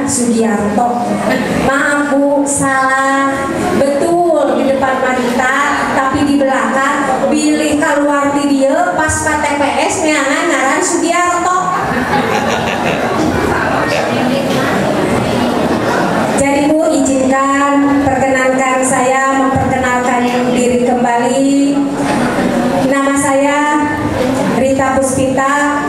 Sugiarto. Maaf Bu, salah. Betul di depan wanita, tapi di belakang pilih keluar di dia pas KTPS neangan ngaran Sugiarto. Jadi Bu, izinkan perkenankan saya memperkenalkan diri kembali. Nama saya Rita Puspita.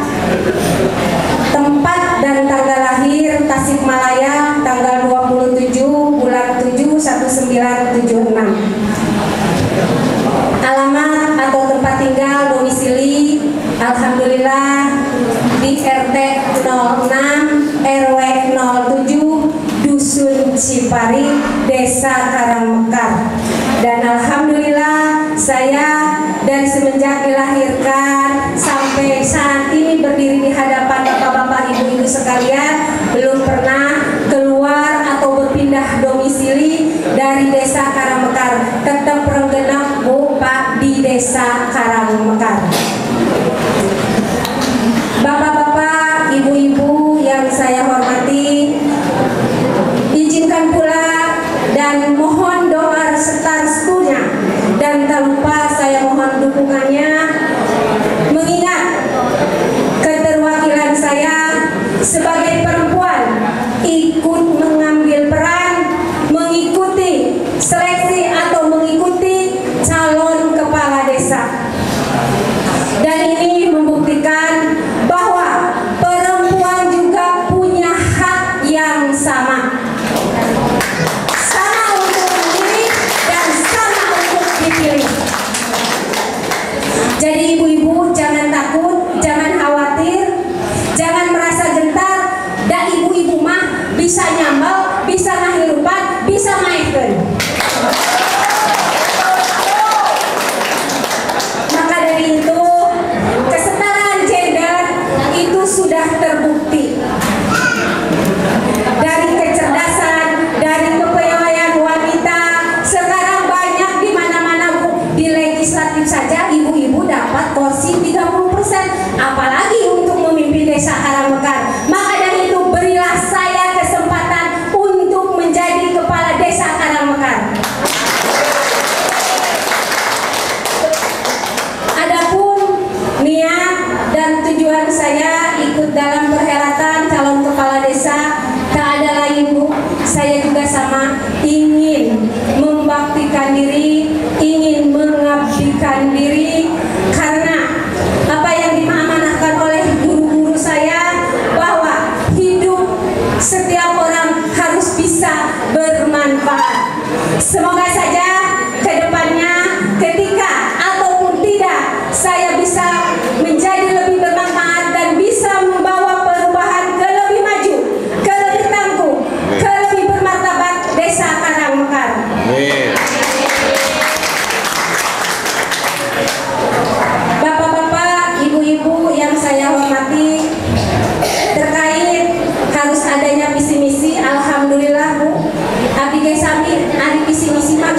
Tempat dan tanggal lahir Tasikmalaya tanggal 27 bulan 7 1976. Alamat atau tempat tinggal domisili alhamdulillah di RT 06 RW 07 Dusun Cipari, Desa Karangmekar. Dan alhamdulillah saya dari semenjak dilahirkan sampai saat ini berdiri di hadapan bapak-bapak, ibu-ibu sekalian, belum pernah keluar atau berpindah domisili dari Desa Karangmekar. Tetap renggenep Bu Pak di Desa Karangmekar. Bapak-bapak, ibu-ibu yang saya hormati, izinkan pula dan mohon doa serta restunya, dan tak lupa saya mohon dukungannya, mengingat keterwakilan saya sebagai perempuan ikut mengambil peran mengikuti seleksi atau mengikuti calon kepala desa. Dan ini membuktikan bahwa perempuan juga punya hak yang sama. Sama untuk memilih dan sama untuk dipilih. Jadi ibu-ibu jangan takut, jangan khawatir, jangan merasa gentar. Dan ibu-ibu mah bisa nyambal, bisa ngahirupan, bisa maihkeun. Maka dari itu kesetaraan gender itu sudah terbukti. Dari kecerdasan, dari kepiawaian wanita, sekarang banyak di mana-mana Bu. Di legislatif saja ibu-ibu dapat kursi 30%, apalagi untuk memimpin Desa Karangmekar. Maka dari itu berilah saya kesempatan untuk menjadi kepala Desa Karangmekar. Adapun niat dan tujuan saya ikut dalam perhelatan calon kepala desa tak ada lain Bu, saya juga sama, ingin membaktikan diri, ingin mengabdikan diri, karena apa yang diamanahkan oleh guru-guru saya bahwa hidup setiap orang harus bisa bermanfaat. Semoga saja kedepannya ketika ataupun tidak saya bisa menjadi lebih bermanfaat dan bisa membawa perubahan ke lebih maju, ke lebih tangguh, ke lebih bermartabat Desa Karangmekar. Bapak-bapak, ibu-ibu yang saya hormati, terkait harus adanya visi misi, alhamdulillah Bu, abdi ge sami ari visi misi mah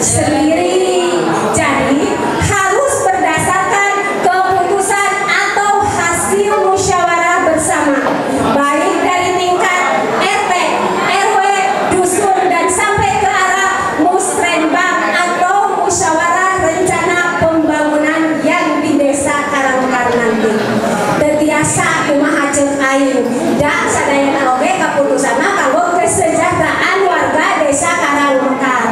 sendiri. Jadi harus berdasarkan keputusan atau hasil musyawarah bersama, baik dari tingkat RT, RW, dusun dan sampai ke arah musrenbang atau musyawarah rencana pembangunan yang di desa Karangmekar nanti. Tetiasa kumaha ceuk aing, da sadayana oge kaputusanna kanggo kesejahteraan warga desa Karangmekar.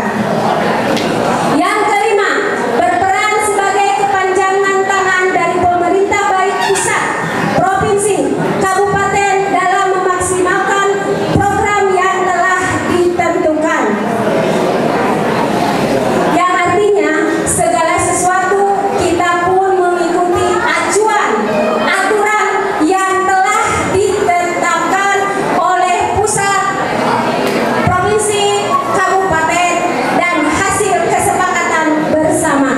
Yang kelima, berperan sebagai kepanjangan tangan dari pemerintah baik pusat, provinsi, kabupaten dalam memaksimalkan program yang telah ditentukan. Yang artinya segala sesuatu kita pun mengikuti acuan, aturan yang telah ditetapkan oleh pusat, provinsi, kabupaten, dan hasil kesepakatan bersama.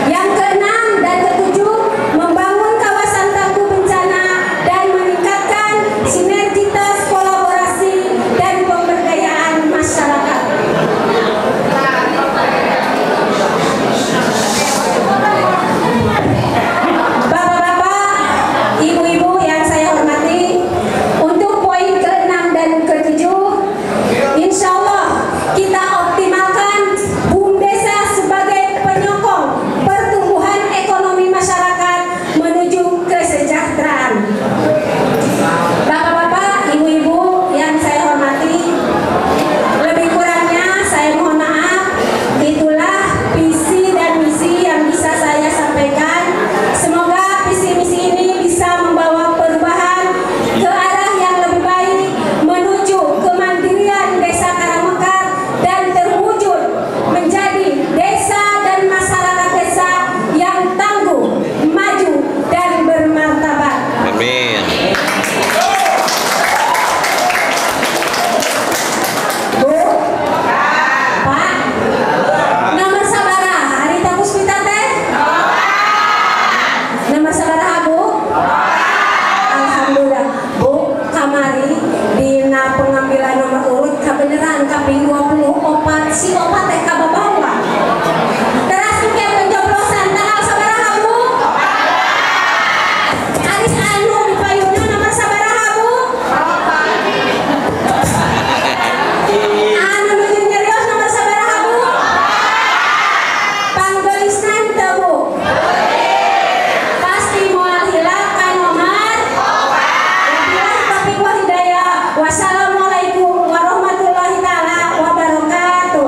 Yang keenam dan ketujuh, membangun kawasan tangguh bencana dan meningkatkan sinergitas kolaborasi dan pemberdayaan masyarakat. Bapak-bapak, ibu-ibu yang saya hormati, untuk poin ke-6 dan ke-7, insya Allah kita optimalkan BUMDesa sebagai penyokong pertumbuhan ekonomi masyarakat menuju kesejahteraan. Bapak-bapak, ibu-ibu yang saya hormati, lebih kurangnya saya mohon maaf. Itulah visi dan misi yang bisa saya sampaikan. Semoga visi misi ini bisa membawa perubahan ke arah yang lebih baik menuju kemandirian desa Karangmekar dan terwujud menjadi desa dan masyarakat desa yang tangguh, maju dan bermartabat. Amin. Bu, Pak, nomor sabaraha Harita Puspita teh? Nomor sabaraha Bu? Alhamdulillah. Bu, kamari dina pengambilan nomor urut kabeneran kaping 24 si opat teh kababawa. Teras engke pencoblosan tanggal sabaraha Bu? Aris anu di payuna nomor sabaraha Bu? Anu nuju nyerios nomor sabaraha Bu? Panggeulisnan teu Bu? Pasti moal hilap ka nomor 4. Wabillahi taufiq wal hidayah. Wassalamualaikum warahmatullahi taala wabarakatuh.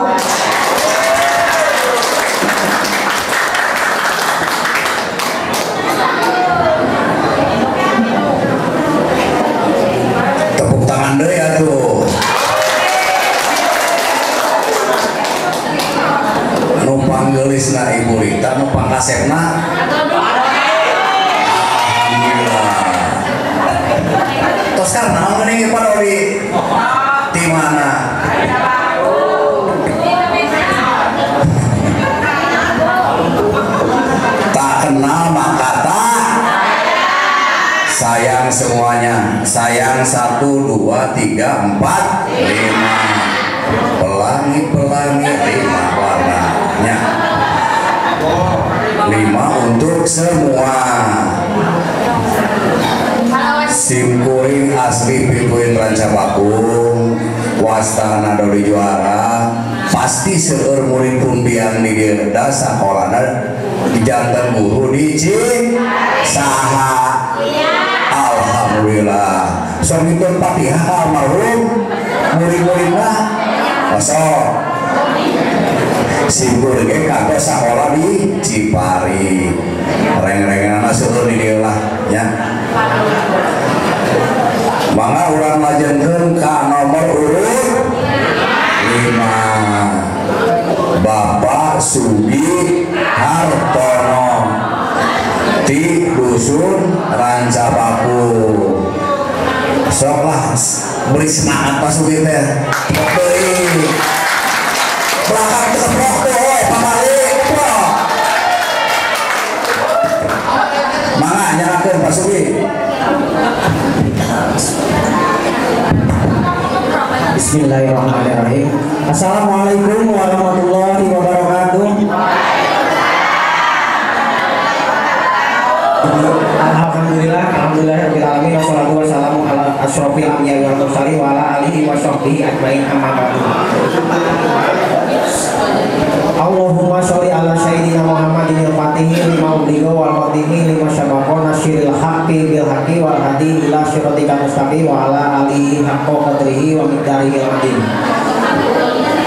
Tepuk tangan deui atuh. Nu panggeulisna Ibu Rita, nu pangkasepna alhamdulillah. Tos karena geuning parodi di mana? Tak kenal maka tak sayang semuanya. Sayang 1, 2, 3, 4, 5. Pelangi-pelangi 5 warnanya. 5 untuk semua. Simkuring asli pikuin Rancabakung, wastana dodi juara, pasti seueur murid pundian di Gerda sakolana di jantan guru di Cisaha. Alhamdulillah. Somitun Fatihah almarhum murid-muridna kosong. Simpul ge kagak sakola di Cipari. Reng-rengan seueur di dieu lah nya. Mangga urang lajengkeun ka nomor urut 5. Bapak Sugi Hartono di dusun Rancabakung. Sok lah beri semangat Pak Sugi teh. Beri belakang keseprok tuh pamalik tuh. Mangga nyalakeun Pak Sugi. Bismillahirrahmanirrahim. Assalamualaikum warahmatullahi wabarakatuh. Alhamdulillahirabbil alamin wassalatu wassalamu ala asyrofil anbiya'i wal mursalin wa ala alihi wa sahbihi ajmain amma ba'du. Allahumma sholli ala sayyidina Muhammadin al-Fatihi lima ubligo wal khatihi lima sabaqa nasyiril haqqi bil haqqi wal hadi ila siratikal mustaqim wa ala alihi haqqa qadrihi wa miqdarihi al-azim.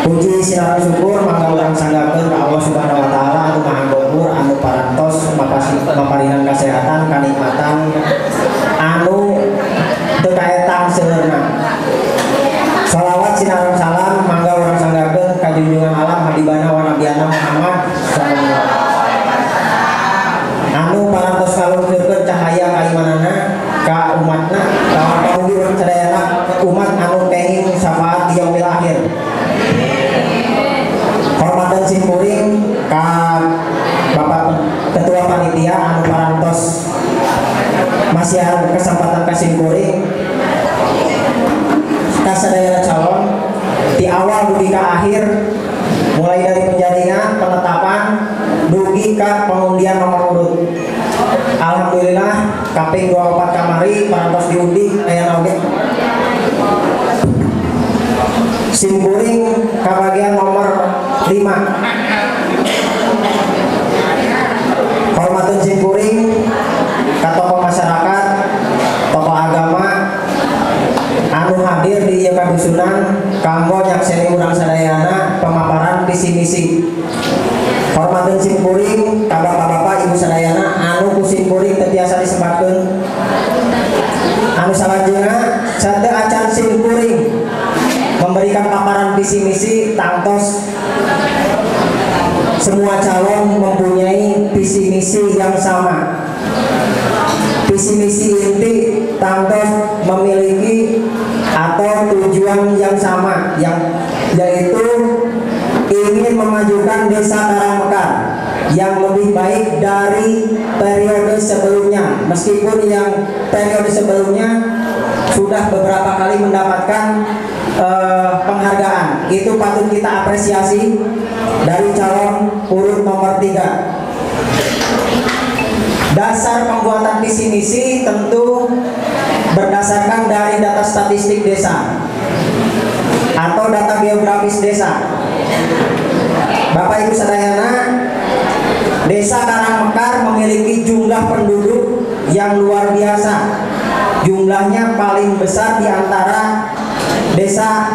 Puji sira syukur mangga urang sanggakeun ka Allah Subhanahu wa taala anu maha gopur anu parantos maparingan kasehatan kanikmatan anu teu kaetang seungeurna. Shalawat sinareng salam mangga urang sanggakeun ka junjungan alam habibana wa nabiyana Muhammad sallallahu alaihi wasallam anu parantos ngalungkeurkeun cahaya kaimanana ka umatna ka pamugi urang sadayana umat anu kenging syafaat di yaumil akhir. Hormatan simkuring ka Bapak Ketua Panitia anu parantos masih ada kesempatan ka simkuring ka sadayana calon di awal dugi ka akhir, mulai dari penjaringan, penetapan dugi ka pengundian nomor urut. Alhamdulillah kaping 24 kamari parantos diundi aya oge. Simkuring ka bagian nomor 5. Hormatun simkuring ka tokoh masyarakat, tokoh agama anu hadir di ieu kadusunan kanggo nyakseni urang sadayana pemaparan visi misi. Hormatun simkuring ka bapak-bapak ibu sadayana anu ku simkuring teu tiasa disebatkeun. Anu salajengna sateu acan simkuring memberikan paparan visi misi tangtos semua calon mempunyai visi misi yang sama. Visi misi inti tangtos memiliki atau tujuan yang sama, yaitu ingin memajukan desa Karangmekar yang lebih baik dari periode sebelumnya. Meskipun yang periode sebelumnya sudah beberapa kali mendapatkan penghargaan, itu patut kita apresiasi dari calon urut nomor 3. Dasar pembuatan visi misi tentu berdasarkan dari data statistik desa atau data geografis desa. Bapak Ibu sadayana, desa Karangmekar memiliki jumlah penduduk yang luar biasa. Jumlahnya paling besar di antara desa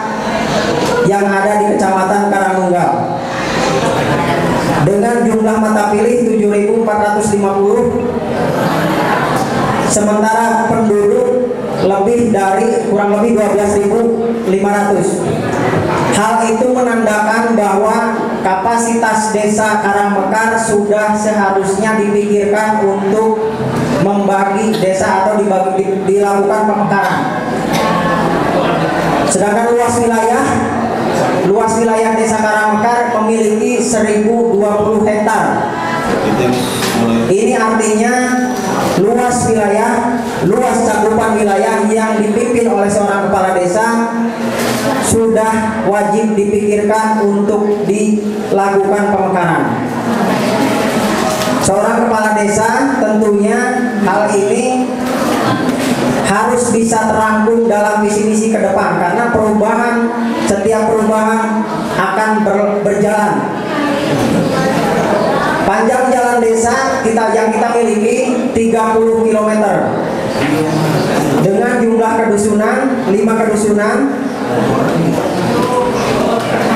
yang ada di Kecamatan Karangnunggal dengan jumlah mata pilih 7.450, sementara penduduk kurang lebih 12.500. Hal itu menandakan bahwa kapasitas desa Karangmekar sudah seharusnya dipikirkan untuk membagi desa atau dilakukan pemekaran. Sedangkan luas wilayah desa Karangmekar memiliki 1.020 hektar. Ini artinya luas cakupan wilayah yang dipimpin oleh seorang kepala desa sudah wajib dipikirkan untuk dilakukan pemekaran. Seorang kepala desa tentunya hal ini harus bisa terangkum dalam visi misi ke depan, karena setiap perubahan akan berjalan. Panjang jalan desa yang kita miliki 30 km dengan jumlah kedusunan 5 kedusunan.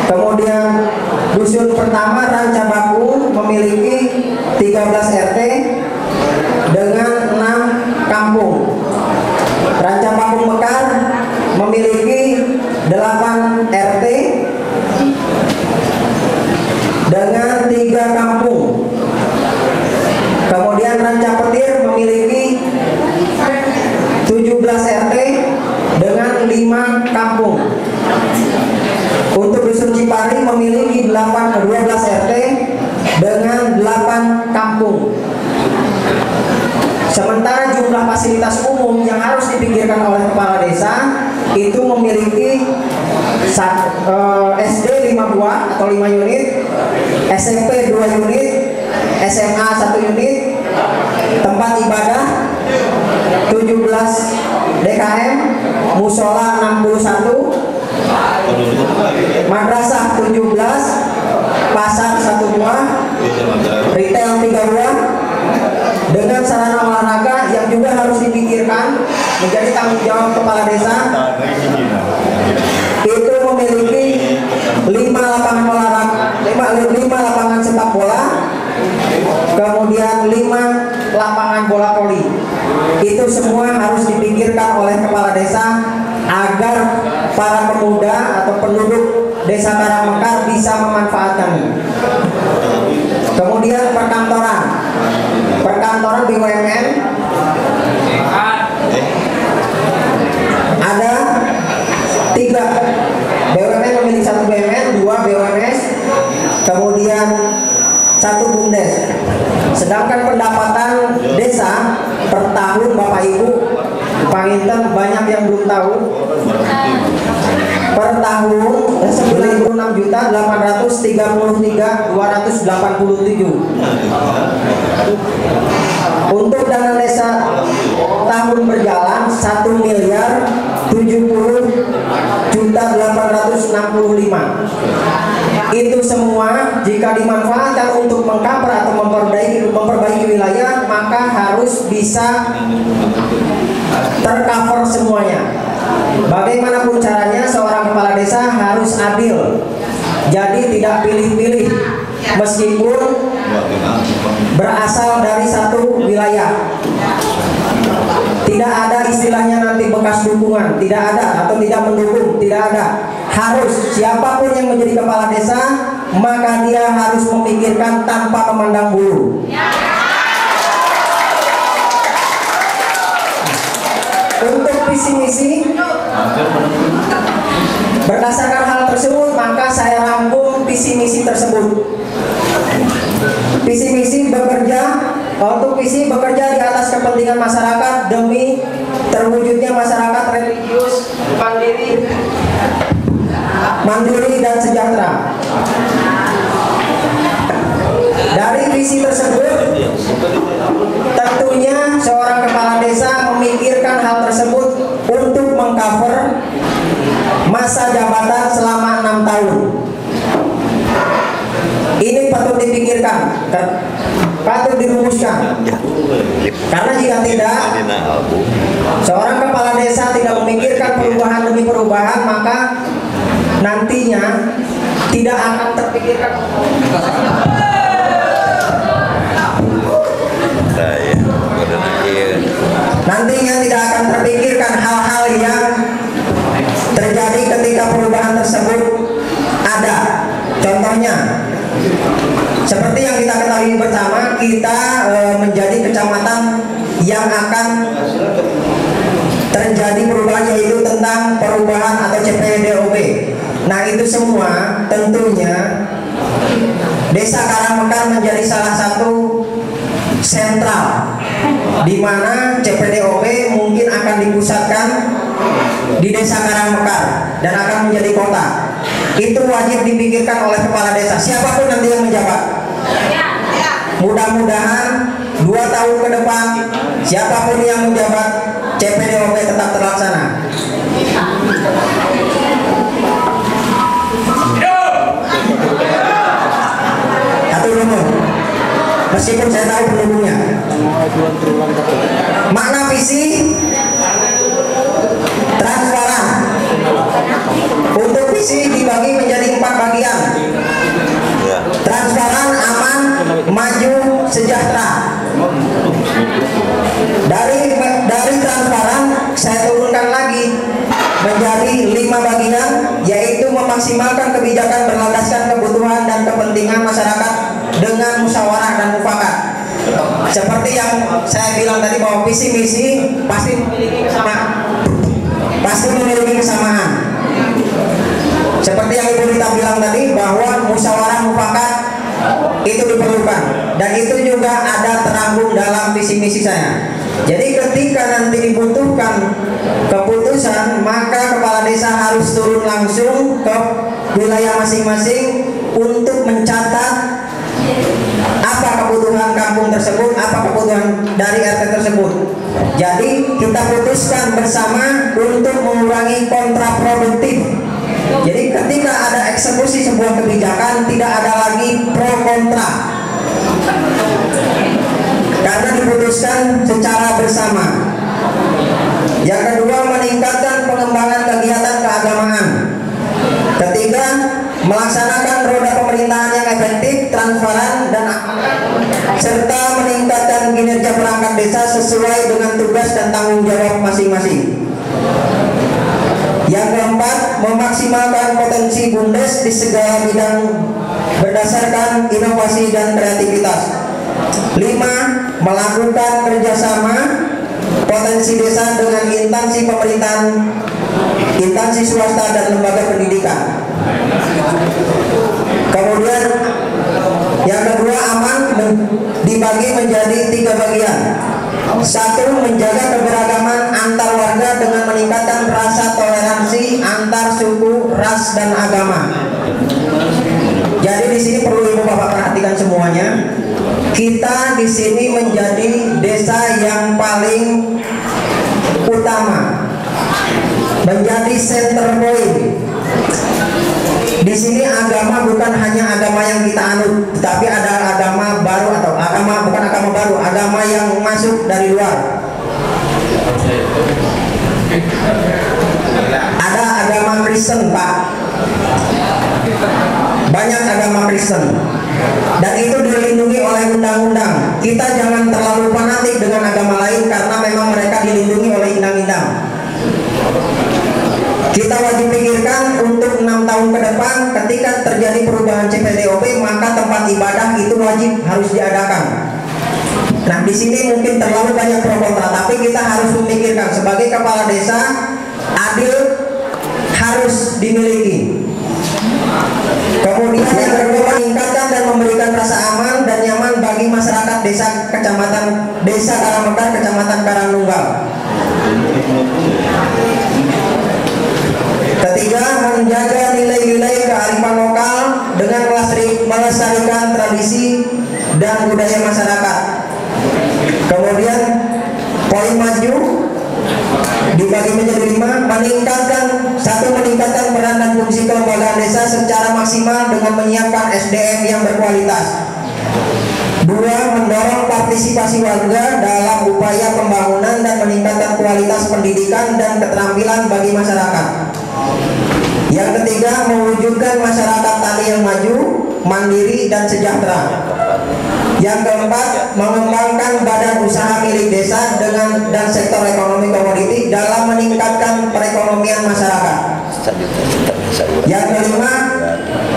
Kemudian dusun pertama Rancabaku memiliki 13 RT dengan 6 kampung. Rancabaku Mekar memiliki 8 RT dengan 3 kampung. Kemudian Rancapetir memiliki 17 RT dengan 5 kampung. Untuk dusun Cipari memiliki 12 RT dengan 8 kampung. Sementara jumlah fasilitas umum yang harus dipikirkan oleh kepala desa itu memiliki SD atau 5 unit, SMP 2 unit, SMA 1 unit, tempat ibadah 17 DKM, musola 61, madrasah 17, pasar 1 buah, retail 3 buah, dengan sarana olahraga yang juga harus dipikirkan menjadi tanggung jawab kepala desa. Itu memiliki 5 lapangan olahraga, 5 lapangan sepak bola, kemudian 5 lapangan bola voli. Itu semua harus dipikirkan oleh kepala desa agar para pemuda atau penduduk desa Karangmekar bisa memanfaatkannya. Kemudian perkantoran BUMN ada 3 BUMN, memiliki 1 BUMN, 2 BUMS, kemudian 1 BUMDes. Sedangkan pendapatan desa per tahun, Bapak Ibu Panginten banyak yang belum tahu, per tahun 96.833.287. Untuk dana desa tahun berjalan 1.070.865. Itu semua jika dimanfaatkan untuk mengcover atau memperbaiki wilayah, maka harus bisa tercover semuanya. Bagaimanapun caranya, seorang kepala desa harus adil. Jadi tidak pilih-pilih, meskipun berasal dari satu wilayah. Tidak ada istilahnya nanti bekas dukungan, tidak ada, atau tidak mendukung, tidak ada. Harus siapapun yang menjadi kepala desa, maka dia harus memikirkan tanpa memandang bulu. Untuk visi misi, berdasarkan hal tersebut, maka saya rangkum visi misi tersebut. Visi misi bekerja di atas kepentingan masyarakat demi terwujudnya masyarakat religius, mandiri dan sejahtera. Dari visi tersebut, tentunya seorang kepala desa memikirkan hal tersebut untuk mengcover masa jabatan selama 6 tahun. Ini patut dipikirkan, patut dirumuskan. Karena jika tidak, seorang kepala desa tidak memikirkan perubahan demi perubahan, maka nantinya tidak akan terpikirkan. Nantinya tidak akan terpikirkan hal-hal yang terjadi ketika perubahan tersebut ada. Contohnya, seperti yang kita ketahui bersama, kita menjadi kecamatan yang akan terjadi perubahan, yaitu tentang perubahan atau CPDOB. Nah, itu semua tentunya Desa Karangmekar menjadi salah satu sentral di mana CPDOB mungkin akan dipusatkan di Desa Karangmekar dan akan menjadi kota. Itu wajib dipikirkan oleh kepala desa, siapapun nanti yang menjabat. Mudah-mudahan 2 tahun ke depan, siapapun yang menjabat, CPDOB tetap terlaksana. Satu nomor, meskipun saya tahu pendukungnya. Makna visi transparan. Untuk visi dibagi menjadi 4 bagian: transparan, aman, maju, sejahtera. Dari transparan saya turunkan lagi menjadi 5 bagian, yaitu memaksimalkan kebijakan berlandaskan kebutuhan dan kepentingan masyarakat dengan musyawarah dan mufakat. Seperti yang saya bilang tadi, bahwa visi misi pasti memiliki kesamaan. Seperti yang Ibu Rita bilang tadi, bahwa musyawarah mufakat itu diperlukan, dan itu juga ada terangkum dalam visi misi saya. Jadi ketika nanti dibutuhkan keputusan, maka kepala desa harus turun langsung ke wilayah masing-masing tersebut, apa kebutuhan dari RT tersebut. Jadi kita putuskan bersama untuk mengurangi kontraproduktif. Jadi ketika ada eksekusi sebuah kebijakan, tidak ada lagi pro kontra, karena diputuskan secara bersama. Yang kedua, meningkatkan pengembangan kegiatan keagamaan. Ketiga, melaksanakan roda pemerintahan yang efektif, transparan, dan serta meningkatkan kinerja perangkat desa sesuai dengan tugas dan tanggung jawab masing-masing. Yang keempat, memaksimalkan potensi BUMDes di segala bidang berdasarkan inovasi dan kreativitas. 5. Melakukan kerjasama potensi desa dengan instansi pemerintahan, instansi swasta, dan lembaga pendidikan. Kemudian yang kedua, aman dibagi menjadi 3 bagian. 1. Menjaga keberagaman antar warga dengan meningkatkan rasa toleransi antar suku, ras, dan agama. Jadi di sini perlu ibu bapak perhatikan semuanya. Kita di sini menjadi desa yang paling utama, menjadi center point. Di sini agama bukan hanya agama yang kita anut, tapi ada agama baru, atau agama bukan agama baru, agama yang masuk dari luar. Ada agama Kristen, Pak. Banyak agama Kristen, dan itu dilindungi oleh undang-undang. Kita jangan terlalu fanatik dengan agama lain karena memang mereka dilindungi oleh undang-undang. Kita wajib pikirkan untuk 6 tahun ke depan, ketika terjadi perubahan CPDOP, maka tempat ibadah itu wajib harus diadakan. Nah, di sini mungkin terlalu banyak pro kontra, tapi kita harus memikirkan sebagai kepala desa, adil harus dimiliki. Kemudian yang kedua, meningkatkan dan memberikan rasa aman dan nyaman bagi masyarakat desa Karangmekar, Kecamatan Karangnunggal. Ketiga, menjaga nilai-nilai kearifan lokal dengan melestarikan tradisi dan budaya masyarakat. Kemudian poin maju dibagi menjadi 5. Meningkatkan peran dan fungsi kelembagaan desa secara maksimal dengan menyiapkan SDM yang berkualitas. 2. Mendorong partisipasi warga dalam upaya pembangunan dan meningkatkan kualitas pendidikan dan keterampilan bagi masyarakat. Yang ketiga, mewujudkan masyarakat tani yang maju, mandiri, dan sejahtera. Yang keempat, mengembangkan badan usaha milik desa dan sektor ekonomi komoditi dalam meningkatkan perekonomian masyarakat. Yang kelima,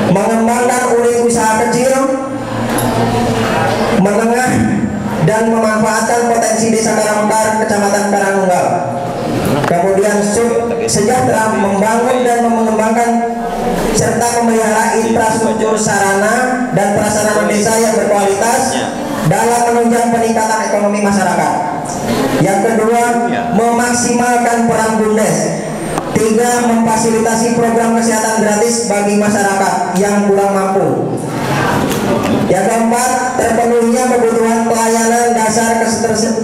mengembangkan unit usaha kecil, menengah, dan memanfaatkan potensi desa Karangmekar, Kecamatan Karangnunggal. Kemudian sejahtera, membangun dan mengembangkan serta memelihara infrastruktur sarana dan prasarana desa yang berkualitas dalam menunjang peningkatan ekonomi masyarakat. Yang kedua, memaksimalkan peran BUMDes. 3. Memfasilitasi program kesehatan gratis bagi masyarakat yang kurang mampu. Yang keempat, terpenuhinya kebutuhan pelayanan dasar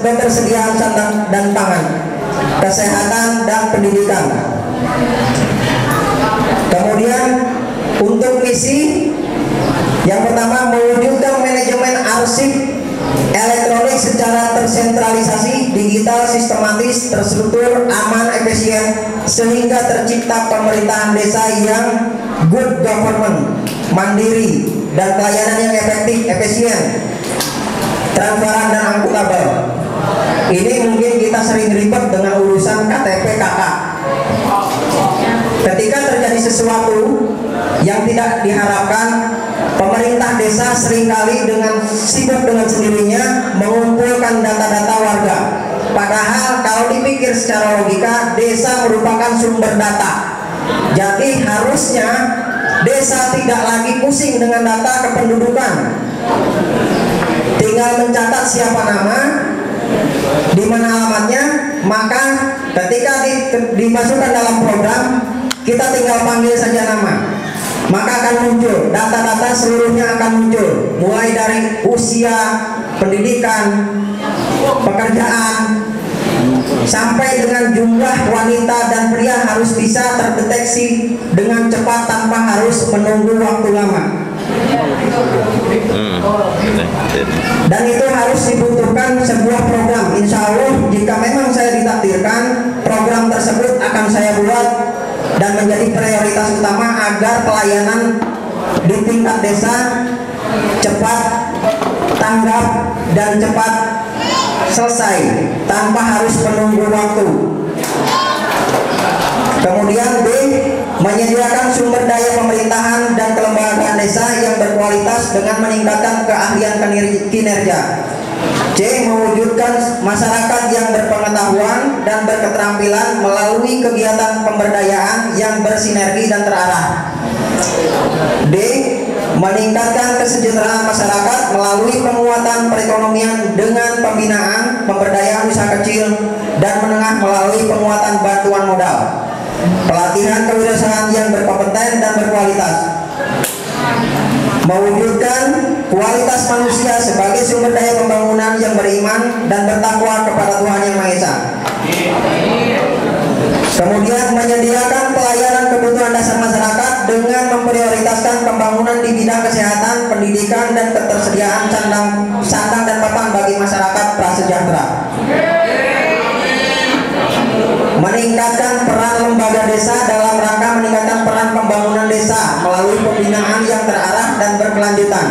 ketersediaan sandang dan pangan, kesehatan, dan pendidikan. Kemudian untuk misi, yang pertama, mewujudkan manajemen arsip elektronik secara tersentralisasi, digital, sistematis, terstruktur, aman, efisien, sehingga tercipta pemerintahan desa yang good government, mandiri, dan pelayanan yang efektif, efisien, transparan, dan akuntabel. Ini mungkin kita sering ribet dengan urusan KTP KK. Ketika terjadi sesuatu yang tidak diharapkan, pemerintah desa seringkali sibuk dengan sendirinya mengumpulkan data-data warga. Padahal kalau dipikir secara logika, desa merupakan sumber data. Jadi harusnya desa tidak lagi pusing dengan data kependudukan, tinggal mencatat siapa nama, di mana alamatnya, maka ketika dimasukkan dalam program, kita tinggal panggil saja nama, maka akan muncul data-data, seluruhnya akan muncul, mulai dari usia, pendidikan, pekerjaan, sampai dengan jumlah wanita dan pria harus bisa terdeteksi dengan cepat tanpa harus menunggu waktu lama. Dan itu harus dibutuhkan sebuah program. Insya Allah jika memang saya ditakdirkan, program tersebut akan saya buat dan menjadi prioritas utama agar pelayanan di tingkat desa cepat tanggap dan cepat selesai tanpa harus menunggu waktu. Kemudian B, menyediakan sumber daya pemerintahan dan kelembagaan desa yang berkualitas dengan meningkatkan keahlian kinerja. C, mewujudkan masyarakat yang berpengetahuan dan berketerampilan melalui kegiatan pemberdayaan yang bersinergi dan terarah. D, meningkatkan kesejahteraan masyarakat melalui penguatan perekonomian dengan pembinaan pemberdayaan usaha kecil dan menengah melalui penguatan bantuan modal, pelatihan kewirausahaan yang berkompeten dan berkualitas, mewujudkan kualitas manusia sebagai sumber daya pembangunan yang beriman dan bertakwa kepada Tuhan Yang Maha Esa. Kemudian menyediakan pelayanan kebutuhan dasar masyarakat dengan memprioritaskan pembangunan di bidang kesehatan, pendidikan, dan ketersediaan sandang dan papan bagi masyarakat prasejahtera. Meningkatkan peran lembaga desa dalam rangka meningkatkan peran pembangunan desa melalui pembinaan yang terarah dan berkelanjutan.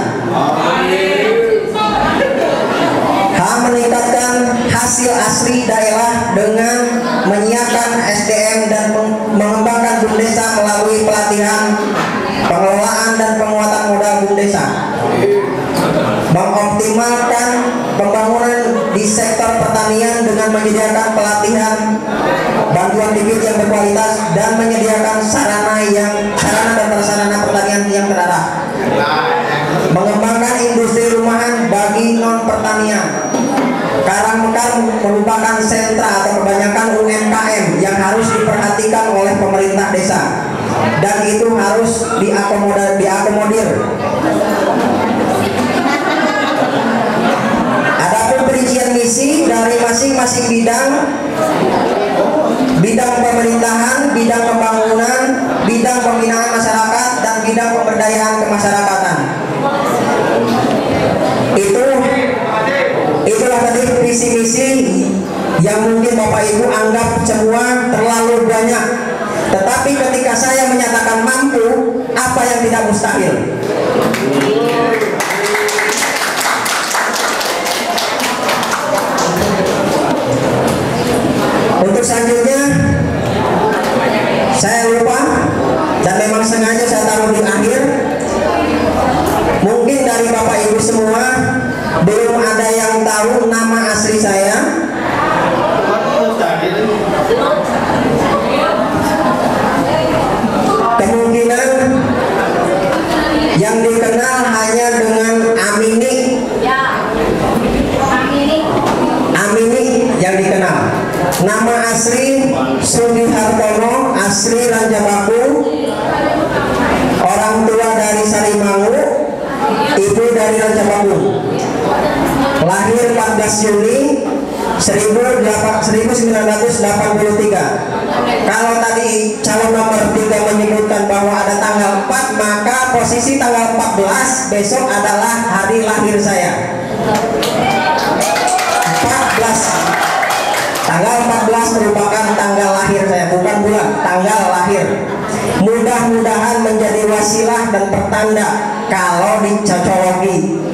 H, meningkatkan hasil asli daerah dengan menyiapkan SDM dan mengembangkan BUMDesa melalui pelatihan, pengelolaan dan penguatan modal BUMDesa. Mengoptimalkan pembangunan di sektor pertanian dengan menyediakan pelatihan, bantuan bibit yang berkualitas dan menyediakan sarana dan prasarana pertanian yang terarah. Mengembangkan industri rumahan bagi non pertanian. Karangmekar merupakan sentra atau kebanyakan UMKM yang harus diperhatikan oleh pemerintah desa dan itu harus diakomodir. Adapun perincian misi dari masing-masing bidang pemerintahan, bidang pembangunan, bidang pembinaan masyarakat, dan bidang pemberdayaan kemasyarakatan. Itulah tadi visi misi yang mungkin Bapak Ibu anggap semua terlalu banyak. Tetapi ketika saya menyatakan mampu, apa yang tidak mustahil? Untuk selanjutnya saya lupa dan memang sengaja saya taruh di akhir. Mungkin dari Bapak Ibu semua belum ada yang tahu nama asli saya. Kemungkinan yang dikenal hanya dengan Amini. Amini yang dikenal. Nama asli Sugihartono, asli Rancabaku, orang tua dari Sarimangu, ibu dari Rancabaku. Lahir 14 Juni 1983. Kalau tadi calon nomor 3 menyebutkan bahwa ada tanggal 4, maka posisi tanggal 14 besok adalah hari lahir saya. 14. Tanggal 14 merupakan tanggal lahir saya, bukan bulan, tanggal lahir. Mudah-mudahan menjadi wasilah dan pertanda kalau dicocologi.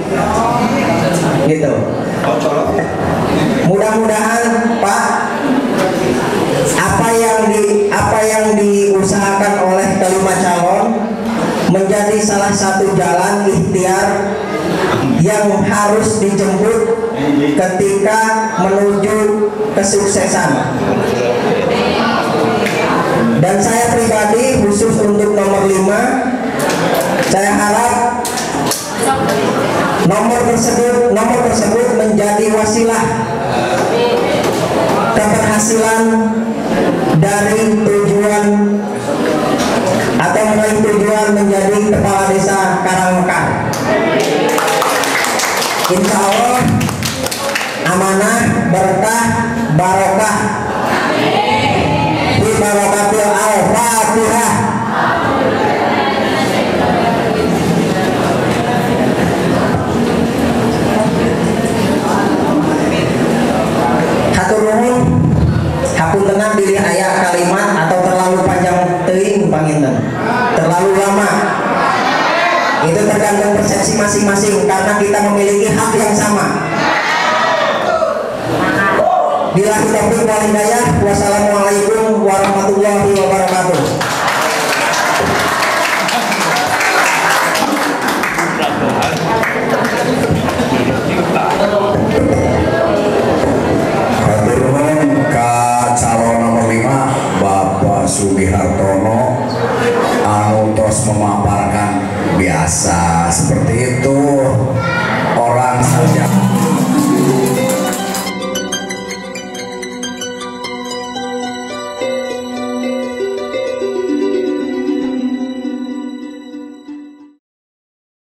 Gitu. Mudah-mudahan Pak, apa yang diusahakan oleh kelima calon menjadi salah satu jalan ikhtiar yang harus dijemput ketika menuju kesuksesan. Dan saya pribadi khusus untuk nomor 5, saya harap nomor tersebut menjadi wasilah keberhasilan dari tujuan atau meraih tujuan menjadi kepala desa Karangmekar. Insya Allah amanah, berkah, barokah. Bi barokatil al-Fatihah. Hatur nuhun. Hapuntenna pilih aya kalimat atau terlalu panjang teuing panginten. Terlalu lama. Itu tergantung persepsi masing-masing karena kita memiliki hak yang sama. Billahi taufiq wal hidayah. Wassalamualaikum warahmatullahi wabarakatuh. Hatur nuhun ka calon nomor 5 Bapak Sugihartono anu tos memaparkan biasa seperti itu orang saja